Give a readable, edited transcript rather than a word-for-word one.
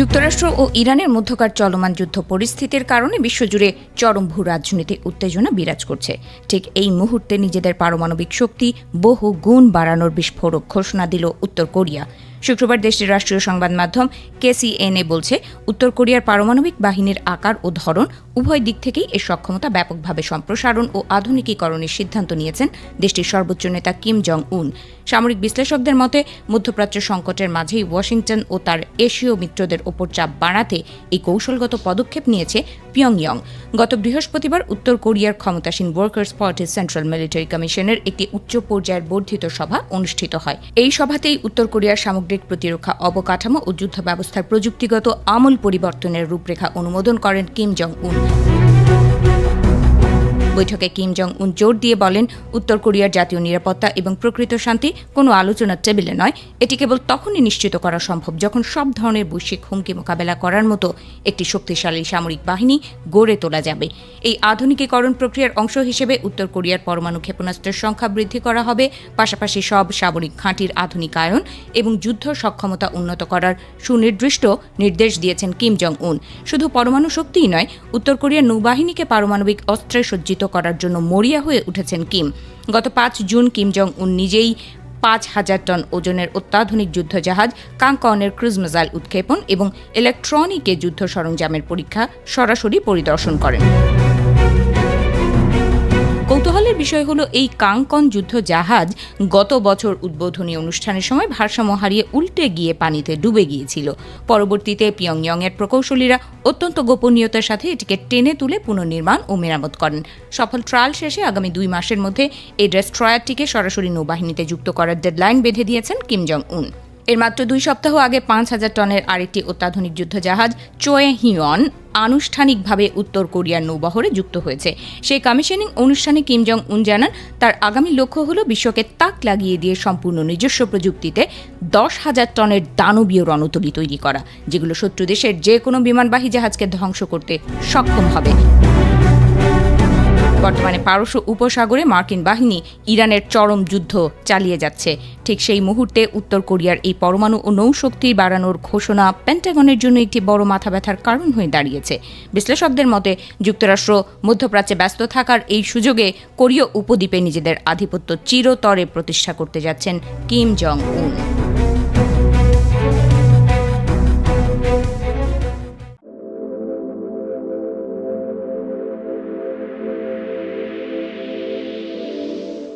যুক্তরাষ্ট্র ও ইরানের মধ্যকার চলমান যুদ্ধ পরিস্থিতির কারণে বিশ্বজুড়ে চরম ভূ রাজনৈতিক উত্তেজনা বিরাজ করছে। ঠিক এই মুহূর্তে নিজেদের পারমাণবিক শক্তি বহু গুণ বাড়ানোর বিস্ফোরক ঘোষণা দিল উত্তর কোরিয়া। শুক্রবার দেশটির রাষ্ট্রীয় সংবাদ মাধ্যম KCNA বলছে, উত্তর কোরিয়ার পারমাণবিক বাহিনীর আকার ও ধরন উভয় দিক থেকেই এর সক্ষমতা ব্যাপকভাবে সম্প্রসারণ ও আধুনিকীকরণের সিদ্ধান্ত নিয়েছেন দেশটির সর্বোচ্চ নেতা কিম জং উন। সামরিক বিশ্লেষকদের মতে, মধ্যপ্রাচ্য সংকটের মাঝেই ওয়াশিংটন ও তার এশীয় মিত্রদের ওপর চাপ বাড়াতে এই কৌশলগত পদক্ষেপ নিয়েছে পিয়ংইয়ং। গত বৃহস্পতিবার উত্তর কোরিয়ার ক্ষমতাসীন ওয়ার্কার্স পার্টির সেন্ট্রাল মিলিটারি কমিশনের একটি উচ্চ পর্যায়ের বর্ধিত সভা অনুষ্ঠিত হয়। এই সভাতেই উত্তর কোরিয়ার সামগ্রিক প্রতিরক্ষা অবকাঠামো ও যুদ্ধ ব্যবস্থার প্রযুক্তিগত আমূল পরিবর্তনের রূপরেখা অনুমোদন করেন কিম জং উন। বৈঠকে কিম জং উন জোর দিয়ে বলেন, উত্তর কোরিয়ার জাতীয় নিরাপত্তা এবং প্রকৃত শান্তি কোনো আলোচনার টেবিলে নয়। এটি কেবল তখনই নিশ্চিত করা সম্ভব যখন সব ধরনের বৈশ্বিক হুমকি মোকাবেলা করার মতো একটি শক্তিশালী সামরিক বাহিনী গড়ে তোলা যাবে। এই আধুনিকীকরণ প্রক্রিয়ার অংশ হিসেবে উত্তর কোরিয়ার পরমাণু ক্ষেপণাস্ত্রের সংখ্যা বৃদ্ধি করা হবে, পাশাপাশি সব সামরিক ঘাঁটির আধুনিকায়ন এবং যুদ্ধ সক্ষমতা উন্নত করার সুনির্দিষ্ট নির্দেশ দিয়েছেন কিম জং উন। শুধু পরমাণু শক্তিই নয়, উত্তর কোরিয়ার নৌবাহিনীকে পারমাণবিক অস্ত্রে সজ্জিত করার জন্য মরিয়া হয়ে উঠেছেন কিম। গত 5 জুন কিম জং উন নিজেই 5,000 টন ওজনের অত্যাধুনিক যুদ্ধজাহাজ কাংকনের ক্রুজ মিসাইল উৎক্ষেপণ এবং ইলেকট্রনিকে যুদ্ধ সরঞ্জামের পরীক্ষা সরাসরি পরিদর্শন করেন। কৌতূহলের বিষয় হলো, এই কাংকন যুদ্ধ জাহাজ গত বছর উদ্বোধনী অনুষ্ঠানের সময় ভারসাম্য হারিয়ে উল্টে গিয়ে পানিতে ডুবে গিয়েছিল। পরবর্তীতে পিয়ংইয়ংয়ের প্রকৌশলীরা অত্যন্ত গোপনীয়তার সাথে এটিকে টেনে তুলে পুনর্নির্মাণ ও মেরামত করেন। সফল ট্রায়াল শেষে আগামী 2 মাসের মধ্যে এই ডেস্ট্রয়ারটিকে সরাসরি নৌবাহিনীতে যুক্ত করার ডেডলাইন বেঁধে দিয়েছেন কিম জং উন। এর মাত্র 2 সপ্তাহ আগে 5,000 টনের আরেকটি অত্যাধুনিক যুদ্ধজাহাজ চোয়েহিয়ন আনুষ্ঠানিকভাবে উত্তর কোরিয়ার নৌবহরে যুক্ত হয়েছে। সেই কমিশনিং অনুষ্ঠানে কিম জং উন জানান, তার আগামী লক্ষ্য হল বিশ্বকে তাক লাগিয়ে দিয়ে সম্পূর্ণ নিজস্ব প্রযুক্তিতে 10,000 টনের দানবীয় রণতরী তৈরি করা, যেগুলো শত্রু দেশের যে কোনো বিমানবাহী জাহাজকে ধ্বংস করতে সক্ষম হবে। বর্তমানে পারস্য উপসাগরে মার্কিন বাহিনী ইরানের চরম যুদ্ধ চালিয়ে যাচ্ছে। ঠিক সেই মুহূর্তে উত্তর কোরিয়ার এই পরমাণু ও নৌশক্তি বাড়ানোর ঘোষণা পেন্টাগনের জন্য একটি বড় মাথা ব্যথার কারণ হয়ে দাঁড়িয়েছে। বিশ্লেষকদের মতে, যুক্তরাষ্ট্র মধ্যপ্রাচ্যে ব্যস্ত থাকার এই সুযোগে কোরীয় উপদ্বীপে নিজেদের আধিপত্য চিরতরে প্রতিষ্ঠা করতে যাচ্ছেন কিম জং উন।